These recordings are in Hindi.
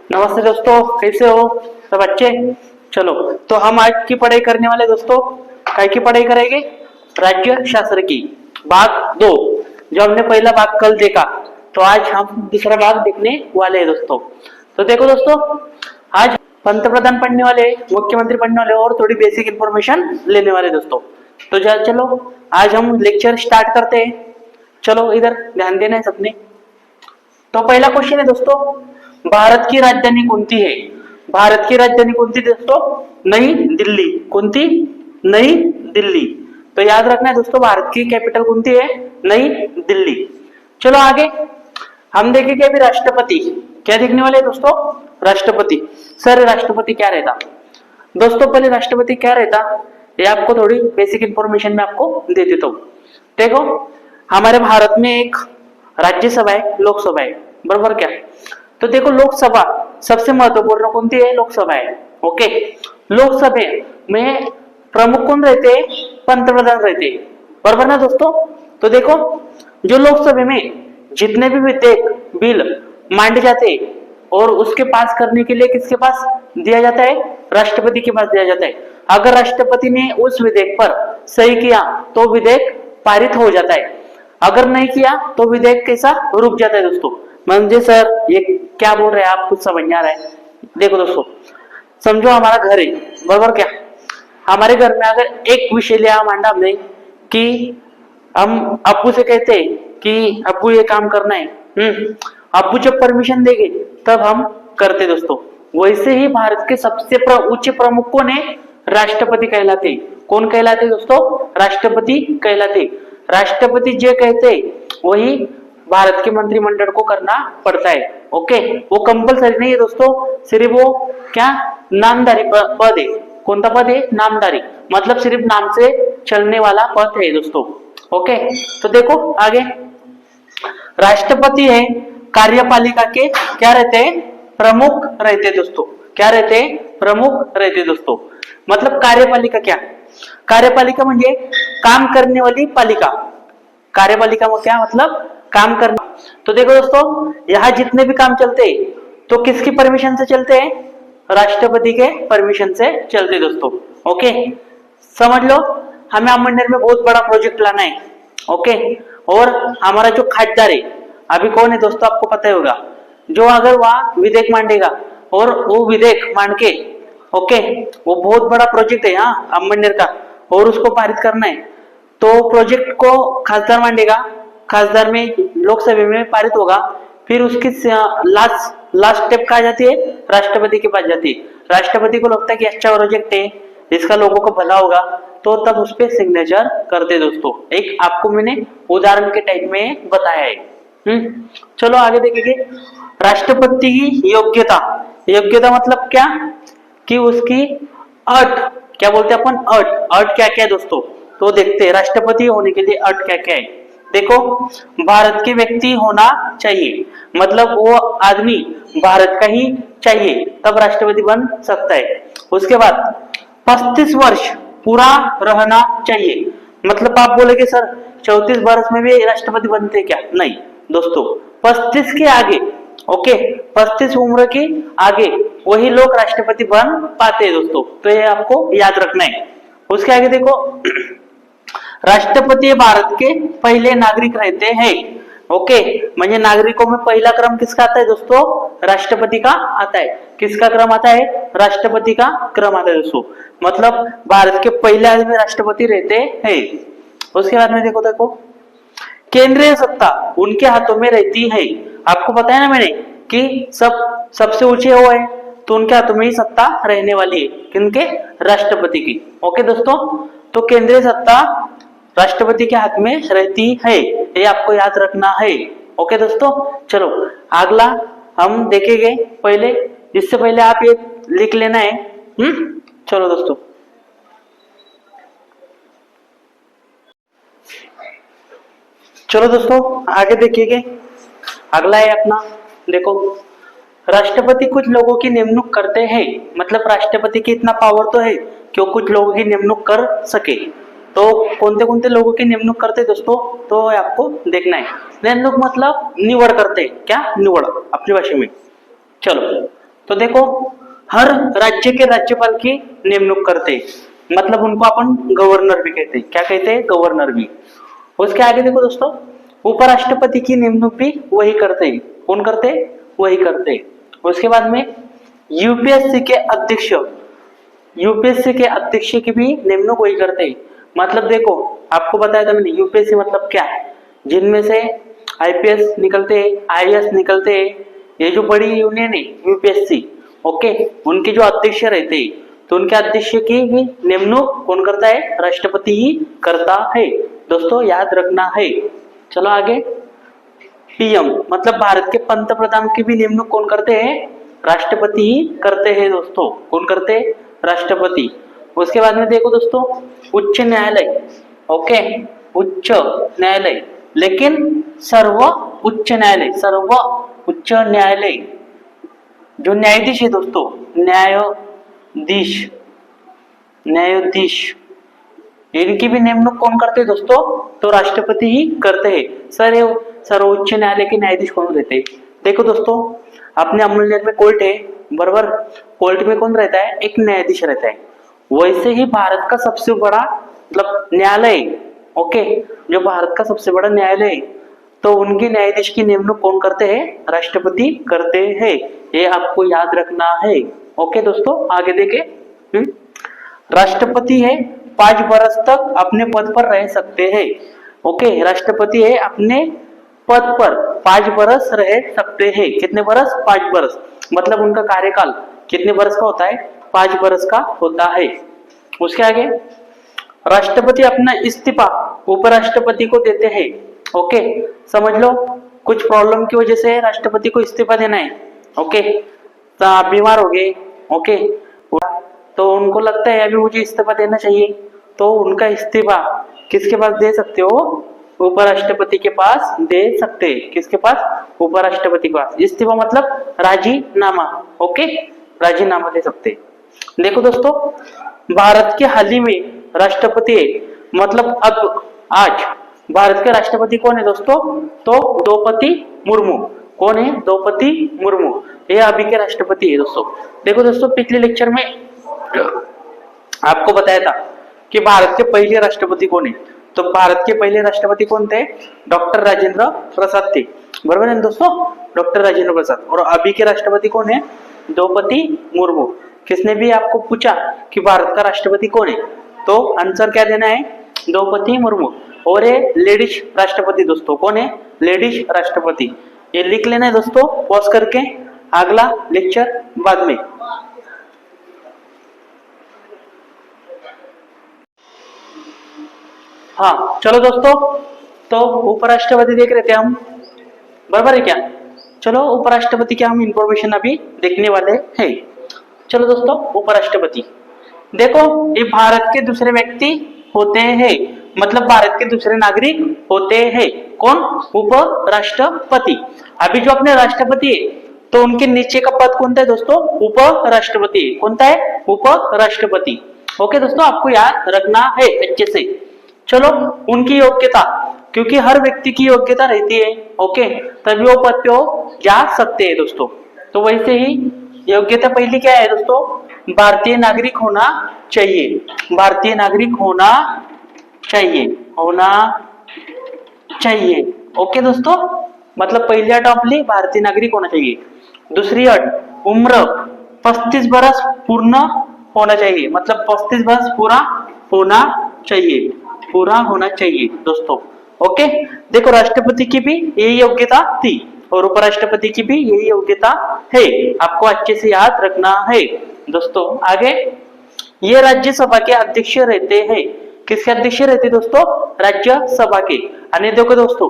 नमस्ते दोस्तों, कैसे हो सब अच्छे। चलो, तो हम आज की पढ़ाई करने वाले दोस्तों, काय की पढ़ाई करेंगे? राज्य शास्त्र की भाग 2। जो हमने पहला भाग कल देखा, तो आज हम दूसरा भाग देखने वाले हैं दोस्तों। तो देखो दोस्तों, आज पंतप्रधान पढ़ने वाले, मुख्यमंत्री पढ़ने वाले और थोड़ी बेसिक इंफॉर्मेशन लेने वाले दोस्तों। तो चलो आज हम लेक्चर स्टार्ट करते हैं। चलो इधर ध्यान देना है सबने। तो पहला क्वेश्चन है दोस्तों, भारत की राजधानी कोणती है? भारत की राजधानी कोणती दोस्तों? नई दिल्ली। कोणती? नई दिल्ली। तो याद रखना है दोस्तों, भारत की कैपिटल कोणती है? नई दिल्ली। चलो आगे हम देखेंगे अभी राष्ट्रपति। क्या देखने वाले दोस्तों? राष्ट्रपति। सर राष्ट्रपति क्या रहता? दोस्तों पहले राष्ट्रपति क्या रहता ये आपको थोड़ी बेसिक इंफॉर्मेशन में आपको दे देता हूँ। देखो, हमारे भारत में एक राज्यसभा है, लोकसभा है, बरोबर क्या? तो देखो, लोकसभा सबसे महत्वपूर्ण कोणती है? लोकसभा है। ओके, लोकसभा में प्रमुख कौन रहते हैं? पंतप्रधान रहते हैं, बरोबर ना दोस्तों? तो देखो, जो लोकसभा में जितने भी विधेयक बिल मांडे जाते हैं और उसके पास करने के लिए किसके पास दिया जाता है? राष्ट्रपति के पास दिया जाता है। अगर राष्ट्रपति ने उस विधेयक पर सही किया तो विधेयक पारित हो जाता है, अगर नहीं किया तो विधेयक कैसा रुक जाता है दोस्तों। म्हणजे सर ये क्या बोल रहे हैं आप, कुछ समझ नहीं आ रहा है। देखो दोस्तों, समझो हमारा घर है, बराबर क्या? हमारे घर में अगर एक विषय लिया मांडा हमने कि हम अब्बू से कहते हैं कि अब्बू ये काम करना है, अब्बू जब परमिशन देंगे तब हम करते दोस्तों। वैसे ही भारत के सबसे उच्च प्रमुख कौन है? राष्ट्रपति कहलाते। कौन कहलाते दोस्तों? राष्ट्रपति कहलाते। राष्ट्रपति जो कहते वही भारत के मंत्रिमंडल को करना पड़ता है। ओके, वो कंपलसरी नहीं है दोस्तों, सिर्फ वो क्या नामधारी पद है। कौन सा पद है? नामधारी, मतलब सिर्फ नाम से चलने वाला पद है दोस्तों। ओके, तो देखो आगे, राष्ट्रपति है कार्यपालिका के क्या रहते हैं? प्रमुख रहते दोस्तों। क्या रहते? प्रमुख रहते दोस्तों। मतलब कार्यपालिका क्या? कार्यपालिका म्हणजे काम करने वाली पालिका। कार्यपालिका में क्या मतलब? काम करना। तो देखो दोस्तों, यहाँ जितने भी काम चलते हैं तो किसकी परमिशन से चलते हैं? राष्ट्रपति के परमिशन से चलते दोस्तों। ओके, समझ लो, हमें अमरनेर में बहुत बड़ा प्रोजेक्ट लाना है। ओके, और हमारा जो खासदार है अभी कौन है दोस्तों? आपको पता ही होगा। जो अगर वह विधेयक मांडेगा और वो विधेयक मान के, ओके, वो बहुत बड़ा प्रोजेक्ट है यहाँ अमरनेर का, और उसको पारित करना है, तो प्रोजेक्ट को खासदार मांडेगा, खासदार में लोकसभा में पारित होगा, फिर उसकी लास्ट स्टेप कहा जाती है? राष्ट्रपति के पास जाती है। राष्ट्रपति को लगता है कि अच्छा प्रोजेक्ट है, इसका लोगों को भला होगा, तो तब उस पर सिग्नेचर करते दोस्तों। एक आपको मैंने उदाहरण के टाइप में बताया है। चलो आगे देखेंगे, राष्ट्रपति की योग्यता। योग्यता मतलब क्या? कि उसकी अट, क्या बोलते हैं अपन? अट। अट क्या क्या है दोस्तों? तो देखते हैं राष्ट्रपति होने के लिए अट क्या क्या है। देखो, भारत के व्यक्ति होना चाहिए, मतलब वो आदमी भारत का ही चाहिए, तब राष्ट्रपति बन सकता है। उसके बाद 35 वर्ष पूरा रहना चाहिए। मतलब आप बोलेगे सर 34 वर्ष में भी राष्ट्रपति बनते क्या? नहीं दोस्तों, 35 के आगे, ओके, 35 उम्र के आगे वही लोग राष्ट्रपति बन पाते हैं दोस्तों। तो ये आपको याद रखना है। उसके आगे देखो, राष्ट्रपति भारत के पहले नागरिक रहते हैं। ओके, म्हणजे नागरिकों में पहला क्रम किसका आता है दोस्तों? राष्ट्रपति का आता है। किसका क्रम आता है? राष्ट्रपति का क्रम आता है दोस्तों। मतलब भारत के पहले आदमी राष्ट्रपति रहते हैं। उसके बाद में देखो, केंद्रीय सत्ता उनके हाथों में रहती है। आपको पता है ना मैंने कि सबसे ऊंचे वो है, तो उनके हाथों में ही सत्ता रहने वाली है। किनके? राष्ट्रपति की। ओके दोस्तों, तो केंद्रीय सत्ता राष्ट्रपति के हाथ में रहती है, ये आपको याद रखना है। ओके दोस्तों, चलो अगला हम देखेंगे। पहले इससे पहले आप ये लिख लेना है। चलो दोस्तों, चलो दोस्तों आगे देखिएगा। अगला है अपना, देखो, राष्ट्रपति कुछ लोगों की नियुक्ति करते हैं। मतलब राष्ट्रपति की इतना पावर तो है कि वो कुछ लोगों की नियुक्ति कर सके। तो कोणते कोणते लोगों की नियुक्ति करते दोस्तों? तो आपको देखना है। नियुक्ति मतलब निवड करते। क्या? निवड अपनी भाषा में। चलो तो देखो हर राज्य के राज्यपाल की नियुक्ति करते हैं, मतलब उनको अपन गवर्नर भी कहते हैं। क्या कहते हैं? गवर्नर भी। उसके आगे देखो दोस्तों, उपराष्ट्रपति की नियुक्ति भी वही करते हैं। कौन करते हैं? वही करते हैं। उसके बाद में यूपीएससी के अध्यक्ष, यूपीएससी के अध्यक्ष की भी नियुक्ति वही करते हैं। मतलब देखो आपको बताया था मैंने, यूपीएससी मतलब क्या है, जिनमें से आईपीएस निकलते हैं, आईएएस निकलते हैं, ये जो बड़ी यूनियन है यूपीएससी, ओके, उनके जो अध्यक्ष रहते हैं, तो उनके अध्यक्ष की भी नियुक्ति कौन करता है? राष्ट्रपति ही करता है। दोस्तों याद रखना है। चलो आगे, पीएम मतलब भारत के पंत प्रधान की भी नियुक्ति कौन करते हैं? राष्ट्रपति ही करते हैं दोस्तों। कौन करते हैं? राष्ट्रपति। उसके बाद में देखो दोस्तों, उच्च न्यायालय, ओके, उच्च न्यायालय, लेकिन सर्व उच्च न्यायालय, सर्व उच्च न्यायालय जो न्यायाधीश है दोस्तों, न्यायाधीश, न्यायाधीश, इनकी भी नियुक्ति कौन करते हैं दोस्तों? तो राष्ट्रपति ही करते हैं। सर्वोच्च न्यायालय के न्यायाधीश कौन रहते हैं? देखो दोस्तों, अपने अमूल्य में कोर्ट है, बराबर, कोर्ट में कौन रहता है? एक न्यायाधीश रहता है। वैसे ही भारत का सबसे बड़ा मतलब न्यायालय, ओके, जो भारत का सबसे बड़ा न्यायालय है, तो उनके न्यायाधीश की नियुक्ति कौन करते हैं? राष्ट्रपति करते हैं। ये आपको याद रखना है। ओके दोस्तों, आगे देखें। राष्ट्रपति है 5 वर्ष तक अपने पद पर रह सकते हैं। ओके, राष्ट्रपति है अपने पद पर 5 वर्ष रह सकते हैं। कितने वर्ष? 5 वर्ष। मतलब उनका कार्यकाल कितने वर्ष का होता है? 5 वर्ष का होता है। उसके आगे, राष्ट्रपति अपना इस्तीफा उपराष्ट्रपति को देते हैं। ओके, समझ लो कुछ प्रॉब्लम की वजह से राष्ट्रपति को इस्तीफा देना है। ओके, तो आप बीमार हो गए, ओके, तो उनको लगता है अभी मुझे इस्तीफा देना चाहिए, तो उनका इस्तीफा किसके पास दे सकते हो? उपराष्ट्रपति के पास दे सकते हैं। किसके पास? उपराष्ट्रपति के पास। इस्तीफा मतलब राजीनामा, ओके, राजीनामा दे सकते हैं। देखो दोस्तों, भारत के हाल ही में राष्ट्रपति है, मतलब अब आज भारत के राष्ट्रपति कौन है दोस्तों? तो द्रौपदी मुर्मू। कौन है? द्रौपदी मुर्मू, ये अभी के राष्ट्रपति है दोस्तों। देखो दोस्तों, पिछले लेक्चर में आपको बताया था कि भारत के पहले राष्ट्रपति कौन है। तो भारत के पहले राष्ट्रपति कौन थे? डॉक्टर राजेंद्र प्रसाद थे, बराबर है दोस्तों, डॉक्टर राजेंद्र प्रसाद। और अभी के राष्ट्रपति कौन है? द्रौपदी मुर्मू। किसने भी आपको पूछा कि भारत का राष्ट्रपति कौन है, तो आंसर क्या देना है? द्रौपदी मुर्मू। और ये लेडीज राष्ट्रपति दोस्तों, कौन है? लेडीज राष्ट्रपति। ये लिख लेना है दोस्तों, पॉज करके, अगला लेक्चर बाद में। हाँ चलो दोस्तों, तो उपराष्ट्रपति देख रहे थे हम, बराबर है क्या? चलो उपराष्ट्रपति क्या हम इंफॉर्मेशन अभी देखने वाले हैं। चलो दोस्तों, उपराष्ट्रपति देखो, ये भारत के दूसरे व्यक्ति होते हैं, मतलब भारत के दूसरे नागरिक होते हैं। कौन? उपराष्ट्रपति। अभी जो अपने राष्ट्रपति है, तो उनके नीचे का पद कौन सा है दोस्तों? उपराष्ट्रपति। कौन सा है? उपराष्ट्रपति। ओके दोस्तों, आपको याद रखना है अच्छे से। चलो, उनकी योग्यता, क्योंकि हर व्यक्ति की योग्यता रहती है, ओके, तभी वो पद पे जा सकते हैं दोस्तों। तो वैसे ही योग्यता पहली क्या है दोस्तों? भारतीय नागरिक होना चाहिए। भारतीय नागरिक होना चाहिए, होना चाहिए। ओके दोस्तों, मतलब पहली अट आपली भारतीय नागरिक होना चाहिए। दूसरी अट, उम्र 35 वर्ष पूर्ण होना चाहिए, मतलब 35 वर्ष पूरा होना चाहिए, पूरा होना चाहिए दोस्तों। ओके, देखो राष्ट्रपति की भी यही योग्यता थी और उपराष्ट्रपति की भी यही योग्यता है, आपको अच्छे से याद रखना है दोस्तों। आगे, ये राज्यसभा के अध्यक्ष रहते हैं। किसके अध्यक्ष रहते दोस्तों? राज्यसभा के। अन्य देखो दोस्तों,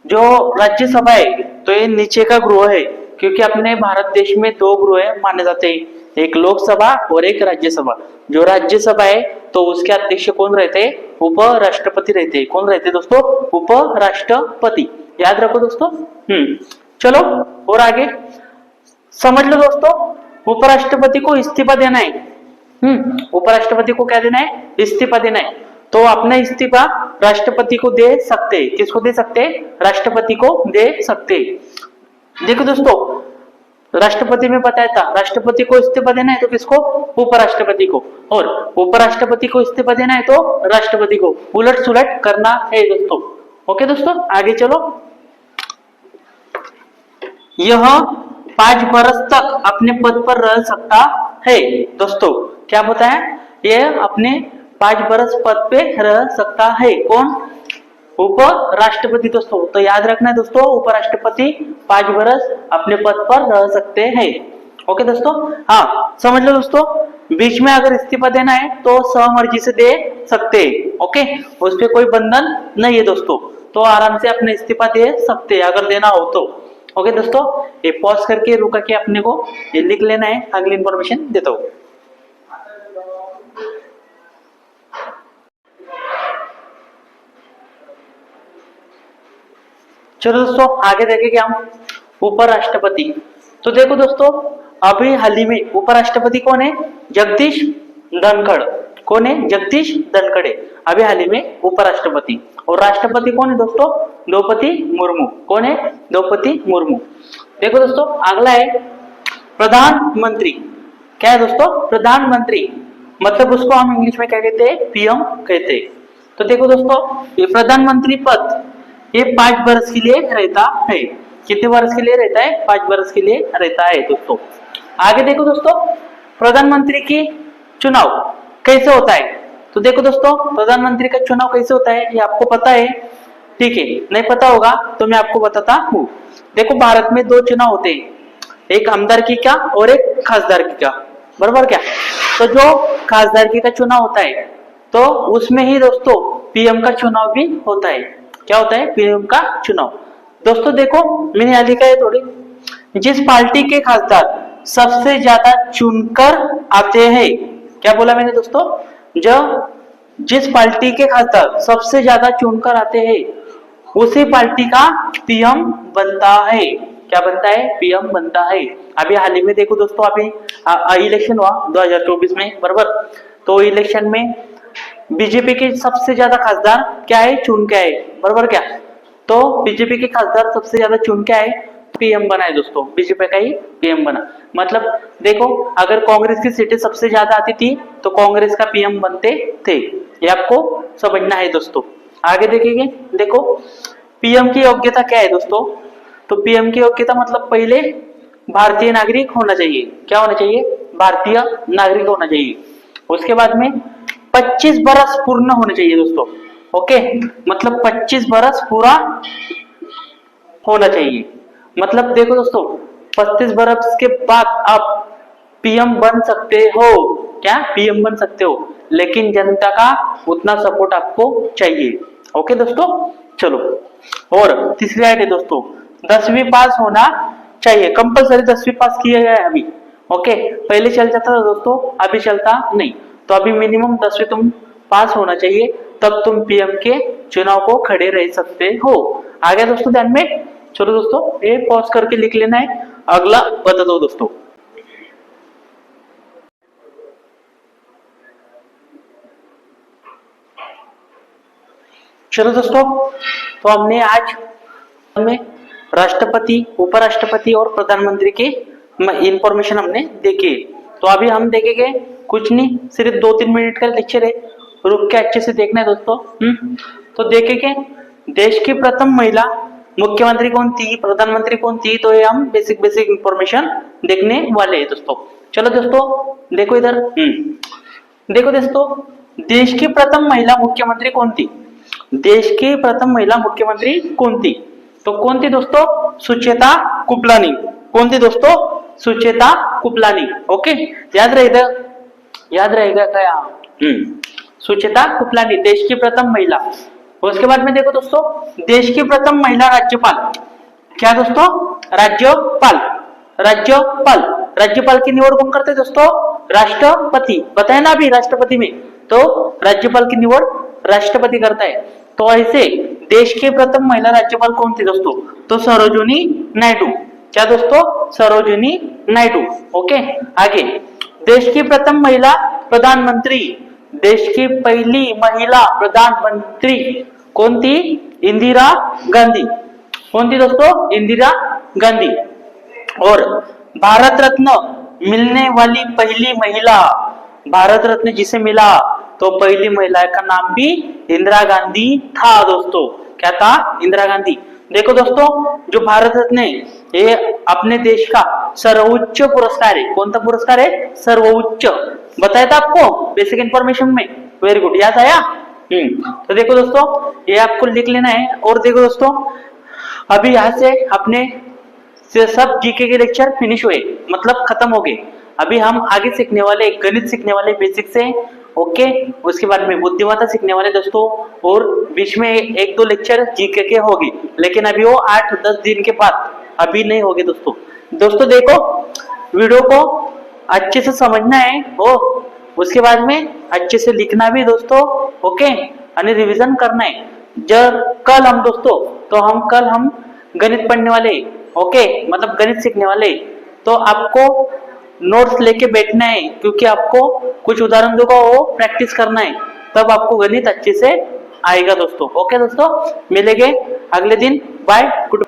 जो राज्यसभा है, तो ये नीचे का गृह है, क्योंकि अपने भारत देश में 2 गृह माने जाते हैं, एक लोकसभा और एक राज्यसभा। जो राज्यसभा है, तो उसके अध्यक्ष कौन रहते हैं? उपराष्ट्रपति रहते हैं। कौन रहते दोस्तों? उपराष्ट्रपति। याद रखो दोस्तों। चलो और आगे समझ लो दोस्तों, उपराष्ट्रपति को इस्तीफा देना है। उपराष्ट्रपति को क्या देना है? इस्तीफा देना है। तो अपना इस्तीफा राष्ट्रपति को दे सकते हैं। किसको दे सकते हैं? राष्ट्रपति को दे सकते हैं। देखो दोस्तों, राष्ट्रपति में बताया था, राष्ट्रपति को इस्तीफा देना है तो किसको? उपराष्ट्रपति को, और उपराष्ट्रपति को इस्तीफा देना है तो राष्ट्रपति को। उलट सुलट करना है दोस्तों। ओके दोस्तों, आगे चलो। यह 5 वर्ष तक अपने पद पर रह सकता है। दोस्तों क्या बताया? यह अपने 5 वर्ष पद पे रह सकता है। कौन? उपराष्ट्रपति दोस्तों। तो याद रखना है दोस्तों, उपराष्ट्रपति 5 वर्ष अपने पद पर रह सकते हैं। ओके दोस्तों, हाँ समझ लो दोस्तों, बीच में अगर इस्तीफा देना है तो सहमर्जी से दे सकते हैं। ओके, उस पर कोई बंधन नहीं है दोस्तों, तो आराम से अपने इस्तीफा दे सकते हैं अगर देना हो तो। ओके दोस्तों, ये पॉज करके रुका के अपने को ये लिख लेना है। अगली इंफॉर्मेशन देता हूँ। चलो दोस्तों, आगे देखेंगे हम उपराष्ट्रपति। तो देखो दोस्तों, अभी हाल ही में उपराष्ट्रपति कौन है? जगदीश धनखड़। कौन है? जगदीश धनखड़ अभी हाल ही में उपराष्ट्रपति। और राष्ट्रपति कौन है दोस्तों? द्रौपदी मुर्मू। कौन है? द्रौपदी मुर्मू। देखो दोस्तों, अगला है प्रधानमंत्री। क्या है दोस्तों? प्रधानमंत्री, मतलब उसको हम इंग्लिश में क्या कहते हैं? पीएम कहते हैं। तो देखो दोस्तों, ये प्रधानमंत्री पद ये 5 वर्ष के लिए रहता है। कितने वर्ष के लिए रहता है? 5 वर्ष के लिए रहता है दोस्तों। आगे देखो दोस्तों, प्रधानमंत्री की चुनाव कैसे होता है? तो देखो दोस्तों, प्रधानमंत्री का चुनाव कैसे होता है ये आपको पता है, ठीक है? नहीं पता होगा तो मैं आपको बताता हूँ। देखो, भारत में 2 चुनाव होते हैं, एक आमदारकी का और एक खासदारकी का, बराबर क्या? तो जो खासदारकी का चुनाव होता है तो उसमें ही दोस्तों पीएम का चुनाव भी होता है। क्या होता है? पीएम का चुनाव। दोस्तों देखो, मैंने यहाँ लिखा है थोड़ी, जिस पार्टी के खासदार सबसे ज्यादा चुनकर आते हैं। क्या बोला मैंने दोस्तों? जो जिस पार्टी के खासदार सबसे ज्यादा चुनकर आते हैं उसी पार्टी का पीएम बनता है। क्या बनता है? पीएम बनता है। अभी हाल ही में देखो दोस्तों, अभी इलेक्शन हुआ 2024 में, बराबर? तो इलेक्शन में बीजेपी के सबसे ज्यादा खासदार क्या है? चुन के आए, बराबर क्या? तो बीजेपी के खासदार सबसे ज्यादा चुन के आए, पीएम बना है दोस्तों, बीजेपी का ही पीएम बना। मतलब देखो, अगर कांग्रेस की सीटें सबसे ज्यादा आती थी तो कांग्रेस का पीएम बनते थे। ये आपको समझना है दोस्तों। आगे देखेंगे, देखो पीएम की योग्यता क्या है दोस्तों? तो पीएम की योग्यता मतलब पहले भारतीय नागरिक होना चाहिए। क्या होना चाहिए? भारतीय नागरिक होना चाहिए। उसके बाद में 25 बरस पूर्ण होने चाहिए दोस्तों। ओके, मतलब 25 बरस पूरा होना चाहिए। मतलब देखो दोस्तों, 35 बरस के बाद आप पीएम बन सकते हो। क्या? पीएम बन सकते हो, लेकिन जनता का उतना सपोर्ट आपको चाहिए। ओके दोस्तों, चलो। और तीसरी आइट है दोस्तों, 10वीं पास होना चाहिए। कंपलसरी 10वीं पास किया गया है अभी। ओके, पहले चल जाता था दोस्तों, अभी चलता नहीं। तो अभी मिनिमम 10वीं तुम पास होना चाहिए, तब तुम पीएम के चुनाव को खड़े रह सकते हो। आ गया दोस्तों ध्यान में? चलो दोस्तों, ये पॉज करके लिख लेना है। अगला बता दो दोस्तों। चलो दोस्तों, तो हमने आज में राष्ट्रपति, उपराष्ट्रपति और प्रधानमंत्री की इंफॉर्मेशन हमने देखी। तो अभी हम देखेंगे कुछ नहीं, सिर्फ 2-3 मिनट का लेक्चर है, रुक के अच्छे से देखना है दोस्तों। तो देखेंगे देश की प्रथम महिला मुख्यमंत्री कौन थी, प्रधानमंत्री कौन थी, तो ये हम बेसिक इंफॉर्मेशन देखने वाले हैं दोस्तों। चलो दोस्तों देखो इधर, देखो दोस्तों, देश की प्रथम महिला मुख्यमंत्री कौन थी? देश की प्रथम महिला मुख्यमंत्री कौन थी? तो कौन थी दोस्तों? सुचेता कृपलानी। कौन थी दोस्तों? सुचेता कृपलानी। ओके, याद रहेगा? याद रहेगा क्या? सुचेता कृपलानी देश की प्रथम महिला। उसके बाद में देखो दोस्तों, देश की प्रथम महिला राज्यपाल। क्या दोस्तों? राज्यपाल। राज्यपाल, राज्यपाल की निवड कौन करते दोस्तों? राष्ट्रपति। बताया ना अभी राष्ट्रपति में, तो राज्यपाल की निवड राष्ट्रपति करता है। तो ऐसे देश की प्रथम महिला राज्यपाल कौन थी दोस्तों? तो सरोजिनी नायडू। क्या दोस्तों? सरोजिनी नायडू। ओके, आगे देश की प्रथम महिला प्रधानमंत्री, देश की पहली महिला प्रधानमंत्री कौन थी? इंदिरा गांधी। कौन थी दोस्तों? इंदिरा गांधी। और भारत रत्न मिलने वाली पहली महिला, भारत रत्न जिसे मिला तो पहली महिला का नाम भी इंदिरा गांधी था दोस्तों। क्या था? इंदिरा गांधी। देखो दोस्तों, जो भारत रत्न है ये अपने देश का सर्वोच्च पुरस्कार है। कौन सा पुरस्कार है? सर्वोच्च। बताया था आपको बेसिक इंफॉर्मेशन में। वेरी गुड, याद आया? तो देखो दोस्तों, ये आपको लिख लेना है। और देखो दोस्तों, अभी यहाँ से अपने सब जीके के लेक्चर फिनिश हुए, मतलब खत्म हो गए। अभी हम आगे सीखने वाले गणित सीखने वाले बेसिक से। ओके, उसके बाद में बुद्धिमत्ता सीखने वाले दोस्तों, और बीच में एक दो लेक्चर जीके के होगी, लेकिन अभी वो 8-10 दिन के बाद, अभी नहीं होगी दोस्तों। दोस्तों देखो, वीडियो को अच्छे से समझना है वो, उसके बाद में अच्छे से लिखना भी दोस्तों। ओके, यानी रिवीजन करना है। जब कल हम दोस्तों, तो कल हम गणित पढ़ने वाले। ओके, मतलब गणित सीखने वाले। तो आपको नोट्स लेके बैठना है, क्योंकि आपको कुछ उदाहरण दूंगा, वो प्रैक्टिस करना है, तब आपको गणित अच्छे से आएगा दोस्तों। ओके दोस्तों, मिलेंगे अगले दिन। Bye, good.